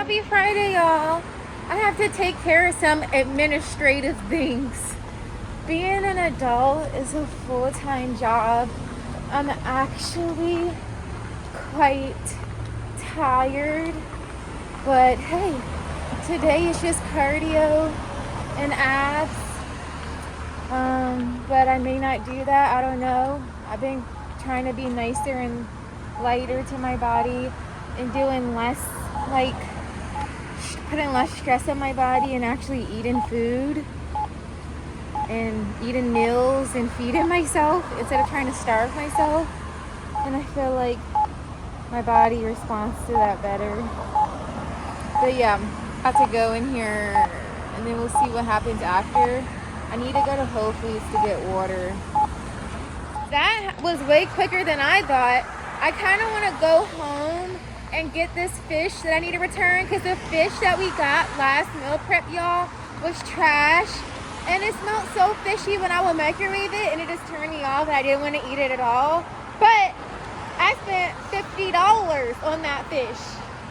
Happy Friday, y'all. I have to take care of some administrative things. Being an adult is a full-time job. I'm actually quite tired, but hey, today is just cardio and abs. But I may not do that. I don't know. I've been trying to be nicer and lighter to my body and doing less, like putting less stress on my body and actually eating food and eating meals and feeding myself instead of trying to starve myself. And I feel like my body responds to that better. But yeah, I'm about to go in here and then we'll see what happens after. I need to go to Whole Foods to get water. That was way quicker than I thought. I kind of want to go home and get this fish that I need to return, because the fish that we got last meal prep, y'all, was trash. And it smelled so fishy when I would microwave it, and it just turned me off and I didn't want to eat it at all. But I spent $50 on that fish.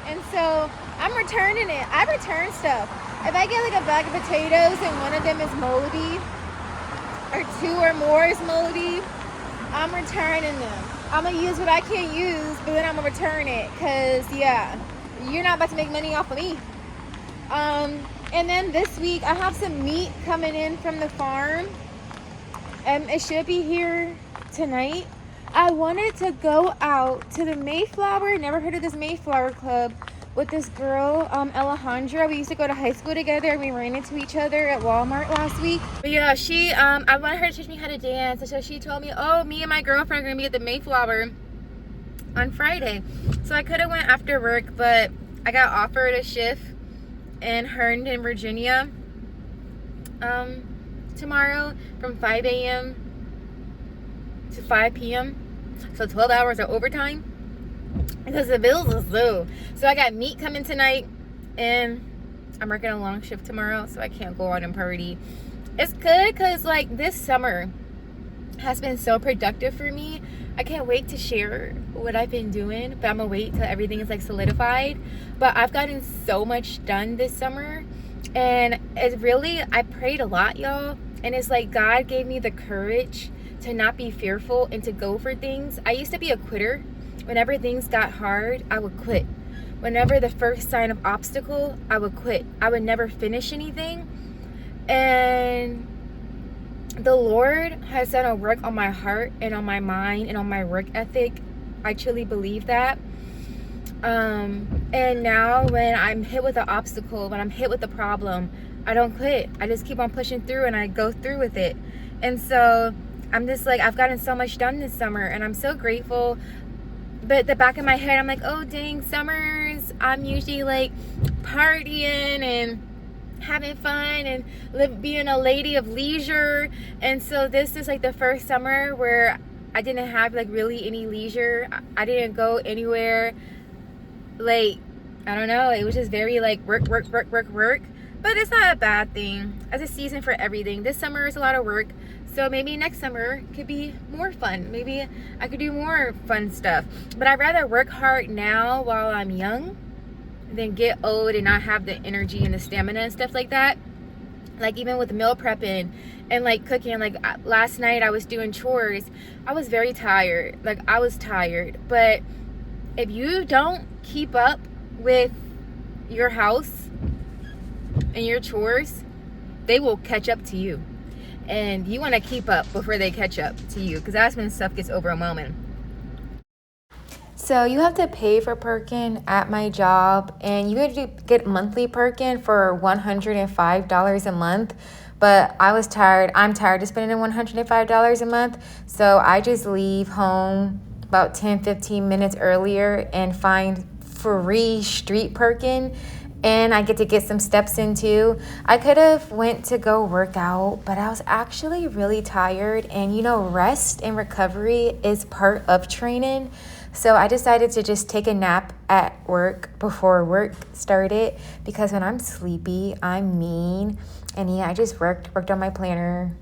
And so I'm returning it. I return stuff. If I get like a bag of potatoes and one of them is moldy, or two or more is moldy, I'm returning them. I'm gonna use what I can't use, but then I'm gonna return it, because yeah, you're not about to make money off of me. And then this week I have some meat coming in from the farm. It should be here tonight. I wanted to go out to the Mayflower, never heard of this Mayflower Club, with this girl, Alejandra. We used to go to high school together, and we ran into each other at Walmart last week. But yeah, I wanted her to teach me how to dance, and so she told me, oh, me and my girlfriend are gonna be at the Mayflower on Friday. So I could have went after work, but I got offered a shift in Herndon, Virginia, tomorrow from 5 a.m. to 5 p.m. So 12 hours of overtime, because the bills is low. So I got meat coming tonight, and I'm working a long shift tomorrow, so I can't go out and party. It's good because like this summer has been so productive for me. I can't wait to share what I've been doing, but I'm gonna wait till everything is like solidified. But I've gotten so much done this summer, and it's really, I prayed a lot, y'all, and it's like God gave me the courage to not be fearful and to go for things. I used to be a quitter. Whenever things got hard, I would quit. Whenever the first sign of obstacle, I would quit. I would never finish anything. And the Lord has done a work on my heart and on my mind and on my work ethic. I truly believe that. And now when I'm hit with an obstacle, when I'm hit with a problem, I don't quit. I just keep on pushing through, and I go through with it. And so I'm just like, I've gotten so much done this summer, and I'm so grateful. But at the back of my head, I'm like, oh dang, summers, I'm usually like partying and having fun and being a lady of leisure. And so this is like the first summer where I didn't have like really any leisure. I didn't go anywhere. Like, I don't know, it was just very like work. But it's not a bad thing. As a season for everything. This summer is a lot of work. So maybe next summer could be more fun. Maybe I could do more fun stuff. But I'd rather work hard now while I'm young than get old and not have the energy and the stamina and stuff like that. Like even with meal prepping and like cooking, like last night I was doing chores. I was very tired. Like I was tired. But if you don't keep up with your house and your chores, they will catch up to you. And you want to keep up before they catch up to you, because that's when stuff gets overwhelming. So you have to pay for Perkin at my job, and you have to get monthly Perkin for $105 a month. But I'm tired of spending $105 a month. So I just leave home about 10-15 minutes earlier and find free street Perkin. And I get to get some steps in too. I could have went to go work out, but I was actually really tired. And rest and recovery is part of training. So I decided to just take a nap at work before work started, because when I'm sleepy, I'm mean. And yeah, I just worked on my planner.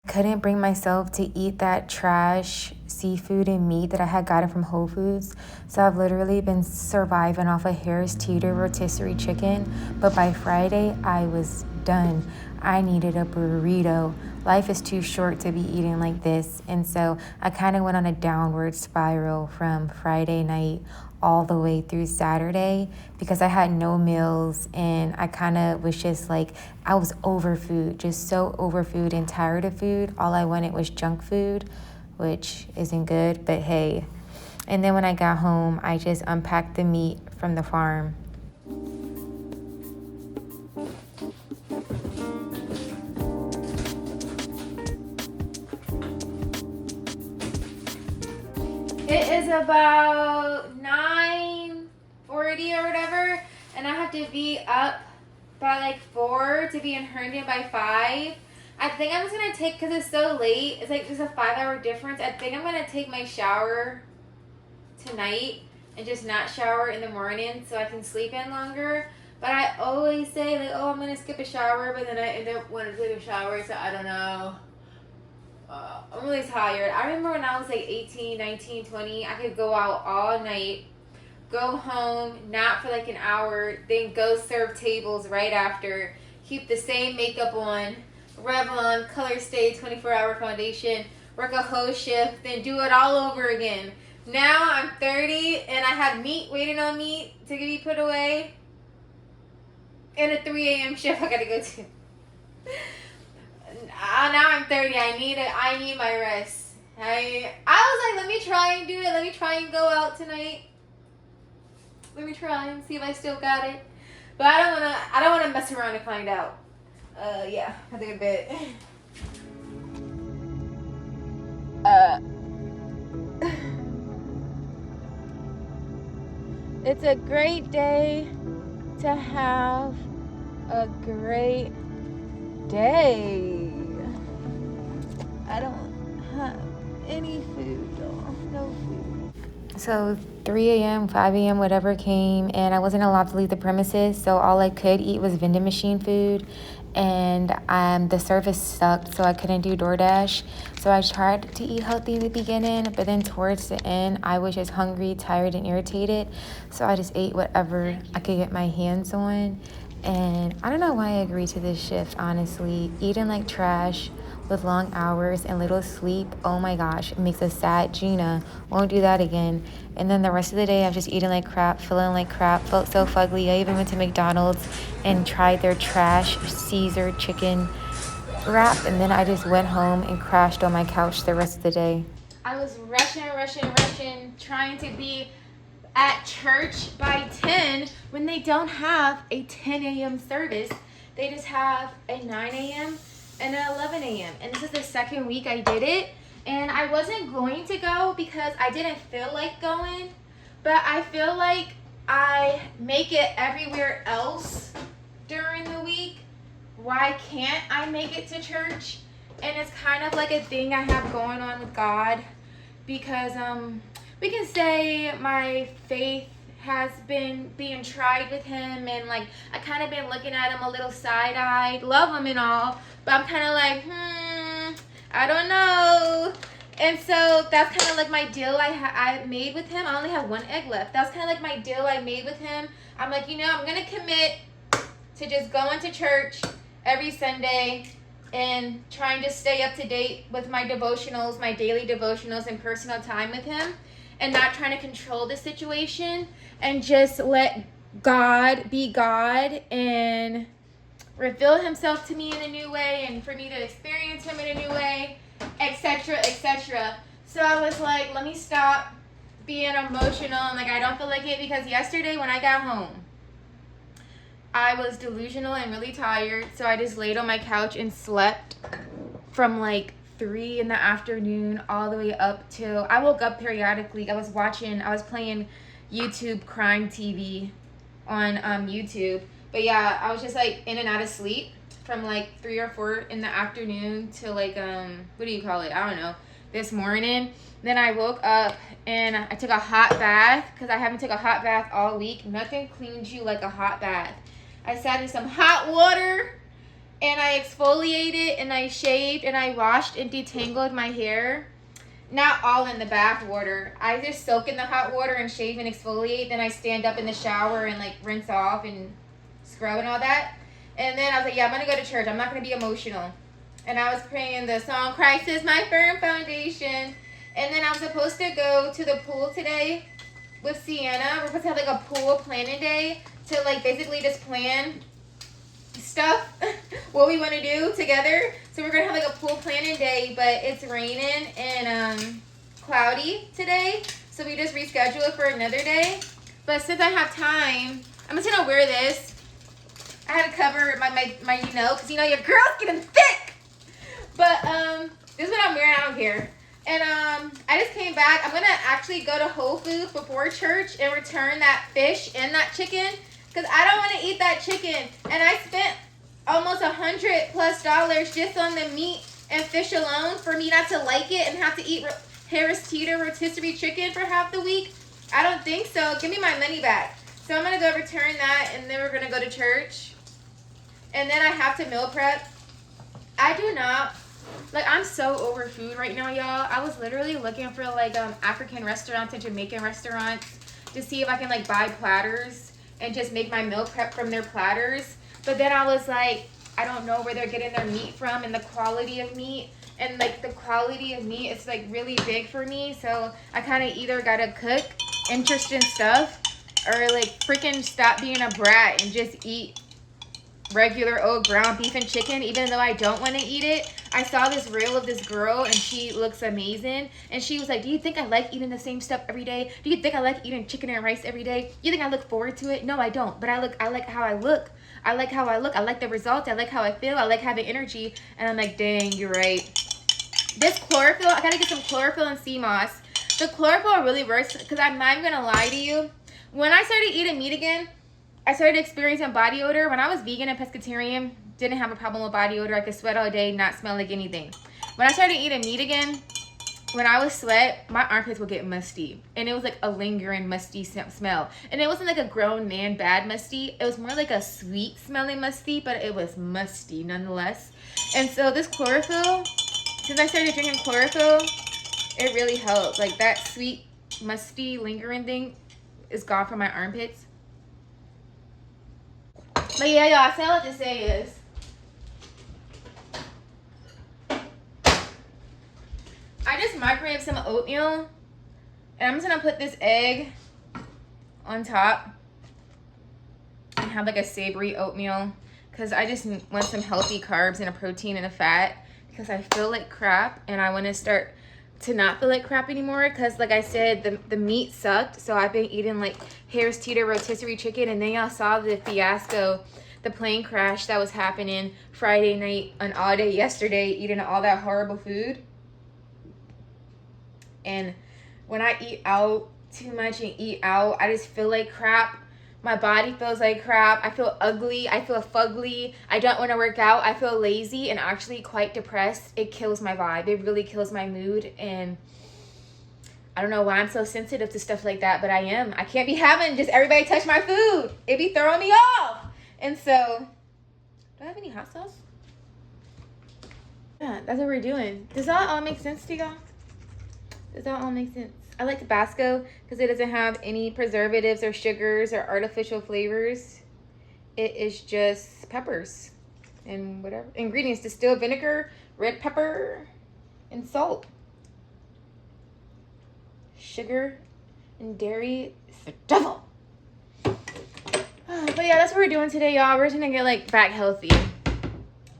Couldn't bring myself to eat that trash seafood and meat that I had gotten from Whole Foods. So I've literally been surviving off of Harris Teeter rotisserie chicken. But by Friday, I was done. I needed a burrito. Life is too short to be eating like this. And so I kind of went on a downward spiral from Friday night all the way through Saturday because I had no meals and I kind of was just like, I was over food, just so over food and tired of food. All I wanted was junk food, which isn't good, but hey. And then when I got home, I just unpacked the meat from the farm. It is about 9:40 or whatever, and I have to be up by like 4 to be in Herndon by 5. I think I'm just gonna take, because it's so late, it's like there's a 5-hour difference. I think I'm gonna take my shower tonight and just not shower in the morning so I can sleep in longer. But I always say, like, oh, I'm gonna skip a shower, but then I end up wanting to take a shower, so I don't know. I'm really tired. I remember when I was like 18, 19, 20, I could go out all night, go home, nap for like an hour, then go serve tables right after, keep the same makeup on, Revlon, Color Stay, 24-hour foundation, work a whole shift, then do it all over again. Now I'm 30 and I have meat waiting on me to be put away, and a 3 a.m. shift I gotta go to. Now I'm 30. I need my rest. I was like, let me try and do it. Let me try and go out tonight. Let me try and see if I still got it. But I don't wanna mess around and find out. Yeah, I think a bit. It's a great day to have a great day. I don't have any food, though. No food. So 3 a.m., 5 a.m., whatever came, and I wasn't allowed to leave the premises, so all I could eat was vending machine food, and the service sucked, so I couldn't do DoorDash. So I tried to eat healthy in the beginning, but then towards the end, I was just hungry, tired, and irritated, so I just ate whatever I could get my hands on. And I don't know why I agreed to this shift, honestly. Eating like trash with long hours and little sleep, oh my gosh, it makes us sad. Gina, won't do that again. And then the rest of the day, I'm just eating like crap, feeling like crap, felt so fugly. I even went to McDonald's and tried their trash Caesar chicken wrap, and then I just went home and crashed on my couch the rest of the day. I was rushing, trying to be at church by 10 when they don't have a 10 a.m. service. They just have a 9 a.m. and an 11 a.m. And this is the second week I did it. And I wasn't going to go because I didn't feel like going. But I feel like I make it everywhere else during the week. Why can't I make it to church? And it's kind of like a thing I have going on with God. Because we can say my faith has been being tried with him, and like I kind of been looking at him a little side-eyed, love him and all, but I'm kind of like I don't know. And so that's kind of like my deal I made with him. I only have one egg left. That's kind of like my deal I made with him. I'm like, I'm gonna commit to just going to church every Sunday and trying to stay up to date with my devotionals, my daily devotionals and personal time with him, and not trying to control the situation, and just let God be God and reveal himself to me in a new way, and for me to experience him in a new way, etc., etc. So I was like, let me stop being emotional and like I don't feel like it, because yesterday when I got home, I was delusional and really tired, so I just laid on my couch and slept from like 3 in the afternoon all the way up till I woke up periodically. I was playing YouTube crime TV on YouTube. But yeah, I was just like in and out of sleep from like 3 or 4 in the afternoon till like what do you call it? I don't know. This morning. Then I woke up and I took a hot bath because I haven't taken a hot bath all week. Nothing cleans you like a hot bath. I sat in some hot water and I exfoliated and I shaved and I washed and detangled my hair. Not all in the bath water. I just soak in the hot water and shave and exfoliate. Then I stand up in the shower and like rinse off and scrub and all that. And then I was like, yeah, I'm going to go to church. I'm not going to be emotional. And I was praying the song, Christ is my firm foundation. And then I was supposed to go to the pool today with Sienna. We're supposed to have like a pool planning day to like basically just plan stuff, what we want to do together. So we're going to have like a pool planning day, but it's raining and cloudy today. So we just reschedule it for another day. But since I have time, I'm just going to wear this. I had to cover my you know, because you know your girl's getting thick. But this is what I'm wearing. I don't care. And I just came back. I'm gonna actually go to Whole Foods before church and return that fish and that chicken because I don't want to eat that chicken. And I spent almost $100+ just on the meat and fish alone for me not to like it and have to eat Harris Teeter rotisserie chicken for half the week. I don't think so. Give me my money back. So I'm gonna go return that, and then we're gonna go to church. And then I have to meal prep. I do not, like, I'm so over food right now, y'all. I was literally looking for, like, African restaurants and Jamaican restaurants to see if I can, like, buy platters and just make my meal prep from their platters. But then I was like, I don't know where they're getting their meat from and the quality of meat. And, like, the quality of meat is, like, really big for me. So I kind of either got to cook interesting stuff or, like, freaking stop being a brat and just eat regular old ground beef and chicken, even though I don't want to eat it. I saw this reel of this girl and she looks amazing, and she was like, do you think I like eating the same stuff every day? Do you think I like eating chicken and rice every day? You think I look forward to it? No, I don't, but I like how I look. I like how I look. I like the results. I like how I feel. I like having energy. And I'm like, dang, you're right. This chlorophyll, I gotta get some chlorophyll and sea moss. The chlorophyll really works because I'm not even gonna lie to you. When I started eating meat again, I started experiencing body odor. When I was vegan and pescatarian, didn't have a problem with body odor. I could sweat all day, not smell like anything. When I started eating meat again, when I would sweat, my armpits would get musty. And it was like a lingering musty smell. And it wasn't like a grown man bad musty. It was more like a sweet smelling musty, but it was musty nonetheless. And so this chlorophyll, since I started drinking chlorophyll, it really helped. Like that sweet, musty, lingering thing is gone from my armpits. But yeah, y'all, I said what to say is, I just microwaved some oatmeal, and I'm just gonna put this egg on top and have like a savory oatmeal because I just want some healthy carbs and a protein and a fat because I feel like crap and I want to start to not feel like crap anymore because, like I said, the meat sucked. So I've been eating like Harris Teeter rotisserie chicken, and then y'all saw the fiasco, the plane crash that was happening Friday night and all day yesterday, eating all that horrible food. And when I eat out too much and eat out, I just feel like crap. My body feels like crap. I feel ugly. I feel fugly. I don't want to work out. I feel lazy and actually quite depressed. It kills my vibe. It really kills my mood. And I don't know why I'm so sensitive to stuff like that, but I am. I can't be having just everybody touch my food. It be throwing me off. And so, do I have any hot sauce? Yeah, that's what we're doing. Does that all make sense to y'all? Does that all make sense? I like Tabasco because it doesn't have any preservatives or sugars or artificial flavors. It is just peppers and whatever. Ingredients: distilled vinegar, red pepper, and salt. Sugar and dairy is the devil. But yeah, that's what we're doing today, y'all. We're gonna get like back healthy.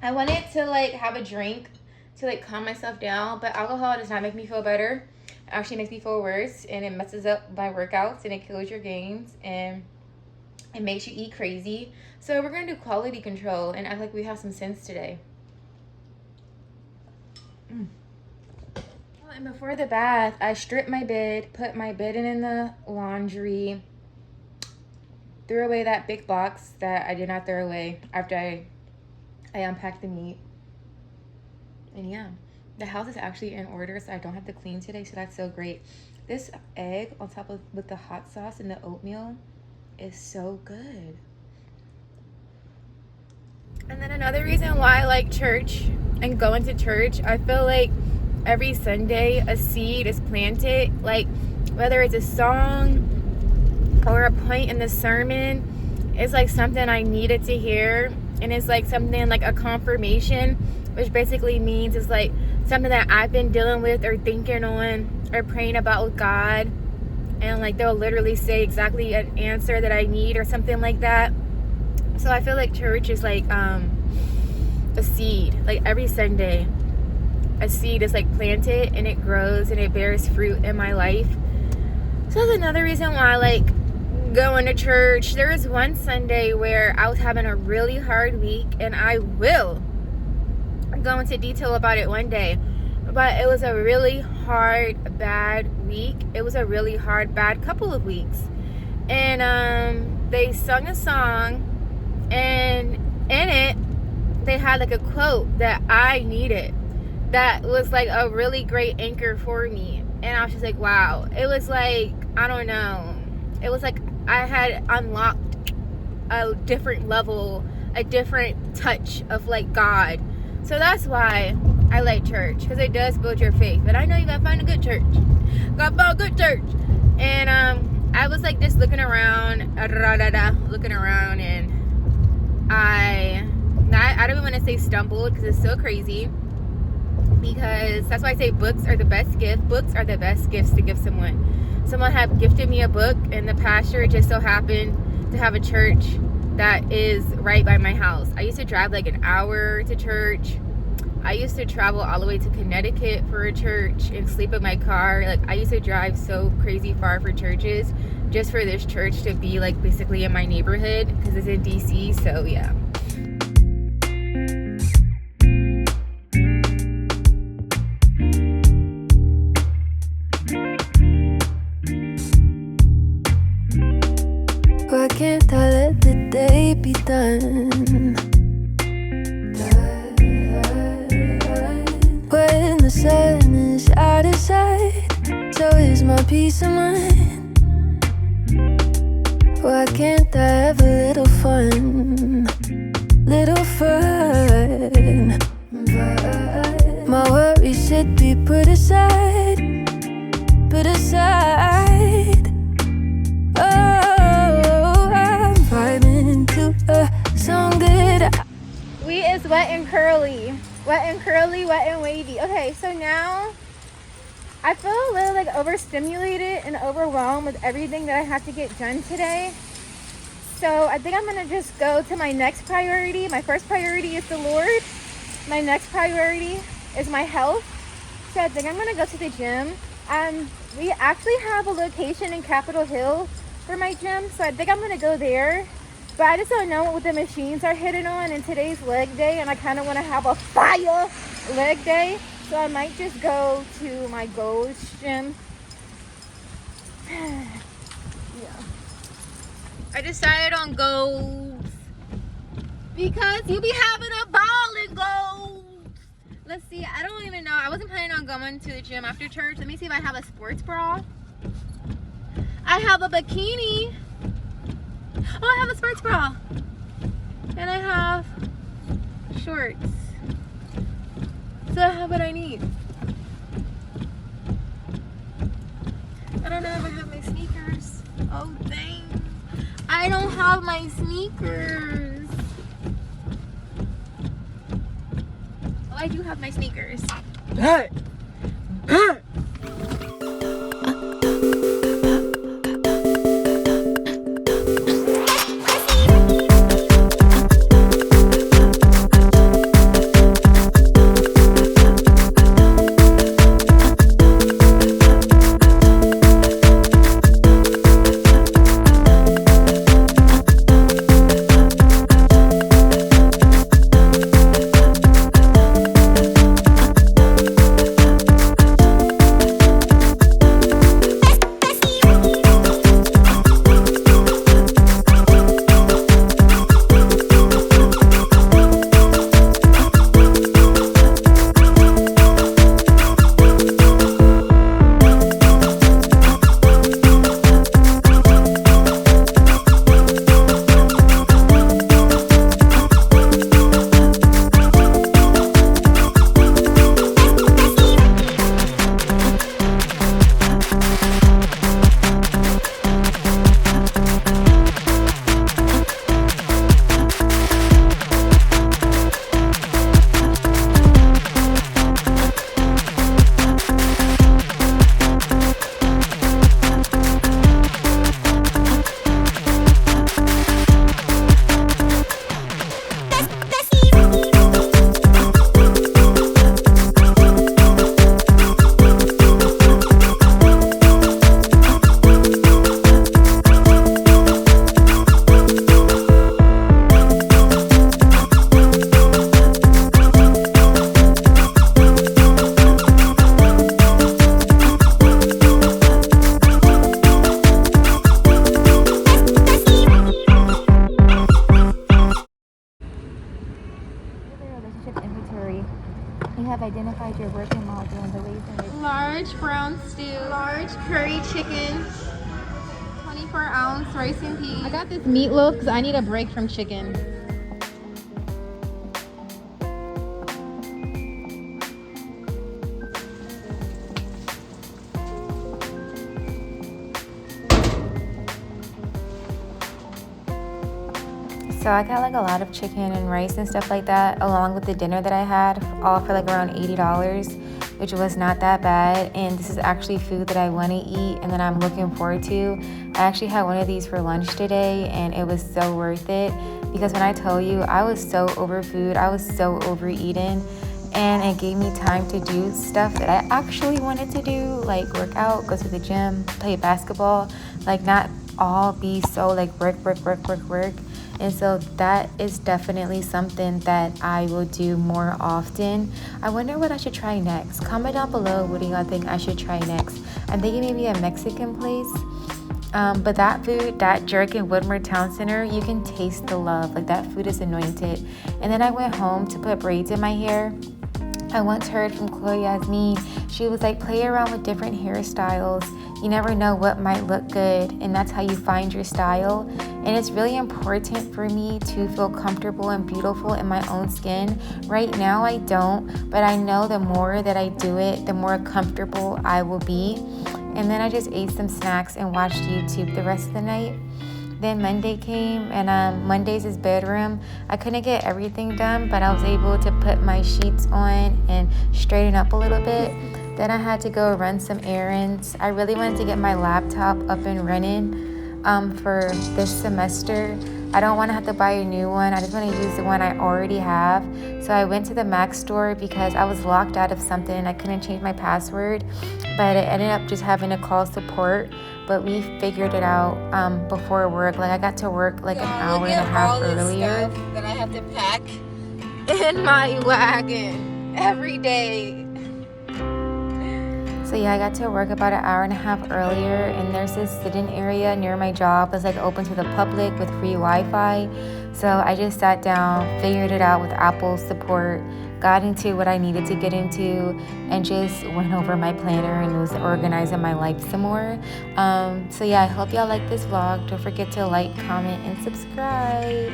I wanted to like have a drink to like calm myself down, but alcohol does not make me feel better. It actually makes me feel worse, and it messes up my workouts, and it kills your gains, and it makes you eat crazy. So we're gonna do quality control and act like we have some sense today. Well, and before the bath, I stripped my bed, put my bedding in the laundry, threw away that big box that I did not throw away after I unpacked the meat. And yeah, the house is actually in order, so I don't have to clean today, so that's so great. This egg on top of with the hot sauce and the oatmeal is so good. And then another reason why I like church and going to church, I feel like every Sunday a seed is planted. Like whether it's a song or a point in the sermon, it's like something I needed to hear. And it's like something like a confirmation, which basically means it's like something that I've been dealing with or thinking on or praying about with God. And like they'll literally say exactly an answer that I need or something like that. So I feel like church is like a seed. Like every Sunday a seed is like planted and it grows and it bears fruit in my life. So that's another reason why I like going to church. There was one Sunday where I was having a really hard week, and I will go into detail about it one day, but it was a really hard, bad week. It was a really hard, bad couple of weeks. And they sung a song, and in it they had like a quote that I needed, that was like a really great anchor for me. And I was just like, wow. It was like, I don't know, it was like I had unlocked a different level, a different touch of like God. So that's why I like church, because it does build your faith. But I know you gotta find a good church. Gotta find a good church. And I was like just looking around, and I don't even want to say stumbled, because it's so crazy. Because that's why I say books are the best gift. Books are the best gifts to give someone. Someone had gifted me a book, and the pastor just so happened to have a church that is right by my house. I used to drive like an hour to church. I used to travel all the way to Connecticut for a church and sleep in my car. Like I used to drive so crazy far for churches just for this church to be like basically in my neighborhood, because it's in DC. So yeah. Why can't I let the day be done? When the sun is out of sight, so is my peace of mind. Why can't I have a little fun? Little fun. My worries should be put aside. Put aside. Song that We is wet and curly. Wet and curly, wet and wavy. Okay, so now I feel a little like overstimulated and overwhelmed with everything that I have to get done today. So I think I'm gonna just go to my next priority. My first priority is the Lord. My next priority is my health. So I think I'm gonna go to the gym. We actually have a location in Capitol Hill for my gym, so I think I'm gonna go there. But I just don't know what the machines are hitting on in today's leg day, and I kind of want to have a fire leg day. So I might just go to my Gold's gym. Yeah. I decided on Gold's because you be having a ball in Gold's. Let's see, I don't even know. I wasn't planning on going to the gym after church. Let me see if I have a sports bra. I have a bikini. Oh, I have a sports bra. And I have shorts. So I have what I need. I don't know if I have my sneakers. Oh, dang. I don't have my sneakers. Oh, I do have my sneakers. Hey! Large brown stew, large curry chicken, 24-ounce rice and peas. I got this meatloaf because I need a break from chicken. So I got like a lot of chicken and rice and stuff like that, along with the dinner that I had, all for like around $80, which was not that bad. And this is actually food that I want to eat and that I'm looking forward to. I actually had one of these for lunch today, and it was so worth it, because when I tell you, I was so over food, I was so overeaten, and it gave me time to do stuff that I actually wanted to do, like work out, go to the gym, play basketball, like not all be so like work. And so that is definitely something that I will do more often. I wonder what I should try next. Comment down below, what do y'all think I should try next? I'm thinking maybe a Mexican place. But that food, that jerk in Woodmore Town Center, you can taste the love. Like, that food is anointed. And then I went home to put braids in my hair. I once heard from Chloe Yasmin, she was like, play around with different hairstyles. You never know what might look good, and that's how you find your style. And it's really important for me to feel comfortable and beautiful in my own skin. Right now I don't, but I know the more that I do it, the more comfortable I will be. And then I just ate some snacks and watched YouTube the rest of the night. Then Monday came, and Monday's is bedroom. I couldn't get everything done, but I was able to put my sheets on and straighten up a little bit. Then I had to go run some errands. I really wanted to get my laptop up and running for this semester. I don't want to have to buy a new one. I just want to use the one I already have. So I went to the Mac store because I was locked out of something and I couldn't change my password. But I ended up just having to call support. But we figured it out before work. Like, I got to work like an hour and a half earlier. Stuff that I have to pack in my wagon every day. So yeah, I got to work about an hour and a half earlier, and there's this sit-in area near my job that's like open to the public with free Wi-Fi. So I just sat down, figured it out with Apple support, got into what I needed to get into, and just went over my planner and was organizing my life some more. So yeah, I hope y'all like this vlog. Don't forget to like, comment, and subscribe.